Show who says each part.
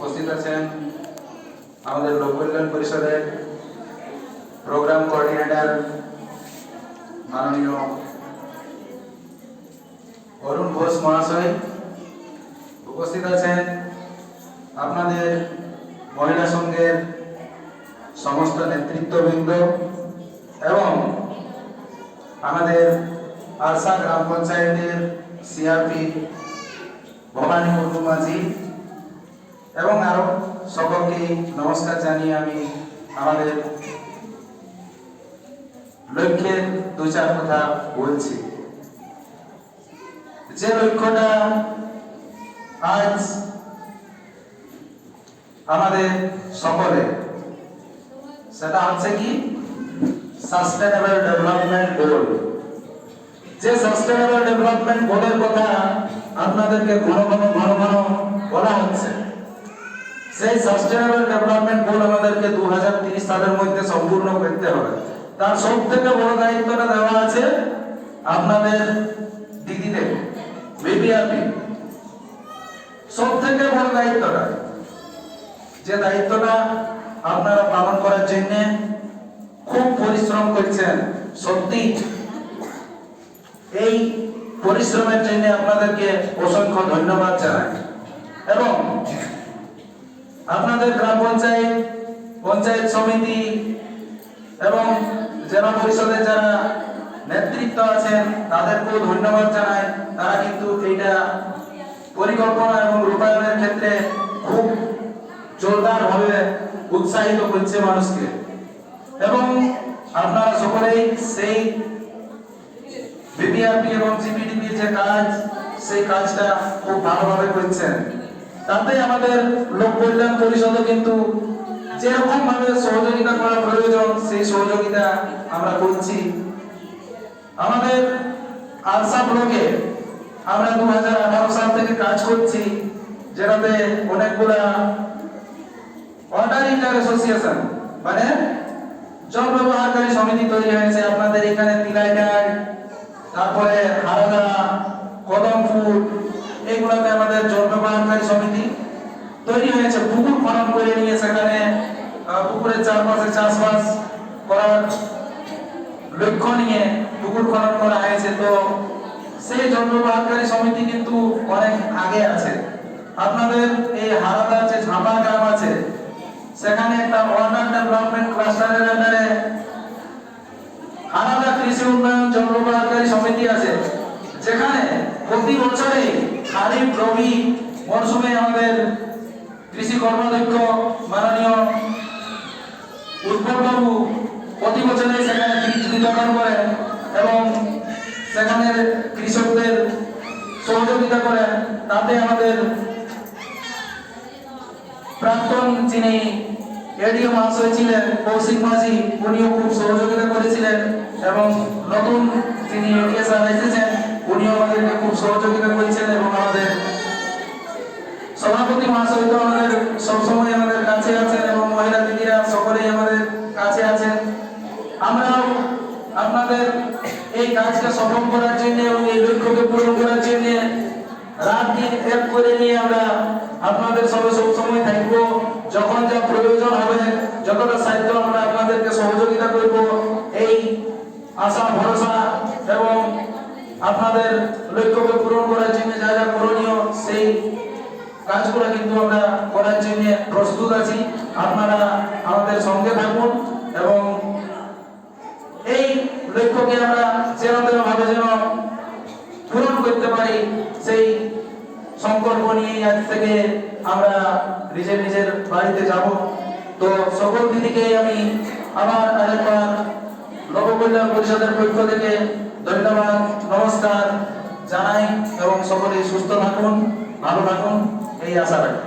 Speaker 1: উপস্থিত আছেন আমাদের লোক কল্যাণ পরিষদের প্রোগ্রাম কোঅর্ডিনেটর মাননীয় অরুণ ঘোষ মহাশয়, উপস্থিত আছেন আপনাদের মহিলা সংঘের সমস্ত নেতৃত্ববৃন্দ এবং আমাদের আরসা গ্রাম পঞ্চায়েতের সিআরপি ভবানী মুর্মু মাঝি এবং আরো সকলকে নমস্কার জানিয়ে আমি আমাদের লক্ষ্যের দু চার কথা বলছি। যে লক্ষ্যটা আজ আমাদের সকলে, সেটা হচ্ছে কি সাস্টেনেবল ডেভেলপমেন্ট গোল। যে সাস্টেনেবল ডেভেলপমেন্ট গোলের কথা আপনাদেরকে ঘন ঘন বলা হচ্ছে, সেই সাস্টেনেবল ডেভেলপমেন্ট গোল আমাদেরকে 2030 সালের মধ্যে সম্পূর্ণ করতে হবে। তার সব থেকে বড় দায়িত্বটা দেওয়া আছে আপনাদের দিদিদের, বিবিআরপি। সব থেকে বড় দায়িত্বটা, যে দায়িত্বটা আপনারা পালন করার জন্য খুব পরিশ্রম করছেন, সত্যি এই পরিশ্রমের জন্য আপনাদেরকে অসংখ্য ধন্যবাদ জানাই। এবং আপনাদের গ্রাম পঞ্চায়েত, পঞ্চায়েত সমিতি এবং জেলা পরিষদের যারা নেতৃত্ব আছেন তাদেরকেও ধন্যবাদ জানাই। তারা কিন্তু এইটা পরিকল্পনা এবং রূপায়ণের ক্ষেত্রে খুব জোরদার ভাবে উৎসাহিত করছে মানুষকে। এবং আপনারা সকলেই সেই বিবিআরপি এবং জিপিডিপি যে কাজ, সেই কাজটা খুব ভালোভাবে করছেন। তাতে আমাদের লোক কল্যাণ পরিষদও কিন্তু যেরকম ভাবে সহযোগিতা করা প্রয়োজন সেই সহযোগিতা আমরা করছি। আমাদের আরসা ব্লকে আমরা 2018 সাল থেকে কাজ করছি, যেটাতে অনেকগুলা ওয়াটার ইন্টার অ্যাসোসিয়েশন মানে জল ব্যবহারকারী সমিতি তৈরি হয়েছে। আপনাদের এখানে তিলাইঘাট, তারপরে হারদা, কদমপুর, এইগুলোতে আমাদের জল ব্যবহারকারী সমিতি তৈরি হয়েছে। পুকুর খনন করে নিয়ে সেখানে পুকুরের চারপাশে চাষবাস করার লক্ষ্য নিয়ে পুকুর খনন করা হয়েছে। তো সেই জল ব্যবহারকারী সমিতি কিন্তু অনেক আগে আছে। আপনাদের এই হারাদার যে ঝাঁপা গ্রাম আছে, সেখানে একটা ওয়াটার ডেভেলপমেন্ট ক্লাস্টারের আন্ডারে হারাদা কৃষি উন্নয়ন জল ব্যবহারকারী সমিতি আছে, যেখানে প্রতি বছরে খারিফ রবি মরশুমে আমাদের কৃষি কর্মাধ্যক্ষ মাননীয় উৎপলবাবু প্রতি বছরে সেখানে বীজ বিতরণ করেন এবং সেখানে কৃষকদের সহযোগিতা করেন। তাতে আমাদের প্রাক্তন যিনি এডিও মহাশয় ছিলেন কৌশিক মাঝি, উনিও খুব সহযোগিতা করেছিলেন এবং নতুন যিনি এডিএসআর এসেছেন উনিও আমাদেরকে খুব সহযোগিতা করেছেন। এবং আমাদের সভাপতি মহাশয় তো আমাদের সবসময় আমাদের কাছে আছেন এবং মহিলা দিদিরা সকলেই আমাদের কাছে আছেন। আমরাও আপনাদের এই কাজকে সফল করার জন্য এবং এই লক্ষ্যকে পূরণ করার জন্য রাত দিন এক করে নিয়ে আমরা আপনাদের সঙ্গে সবসময় থাকবো। যখন যা প্রয়োজন হবে, যতটা সাধ্য আমরা আপনাদেরকে সহযোগিতা করব। এই আশা ভরসা এবং আপনাদের লক্ষ্যকে পূরণ করার জন্য যা যা করণীয় সেই কাজগুলো কিন্তু আমরা করার জন্য প্রস্তুত আছি। আপনারা আমাদের সঙ্গে থাকুন এবং এই লক্ষ্যকে আমরা যেরকম ভাবে যেন পূরণ করতে পারি সেই সংকল্প নিয়ে আজ থেকে আমরা নিজের বাড়িতে যাব। তো সকল দিদিকে আমি আবার আরেকবার লোক কল্যাণ পরিষদের পক্ষ থেকে ধন্যবাদ, নমস্কার জানাই এবং সকলে সুস্থ থাকুন, ভালো থাকুন এই আশা রাখি।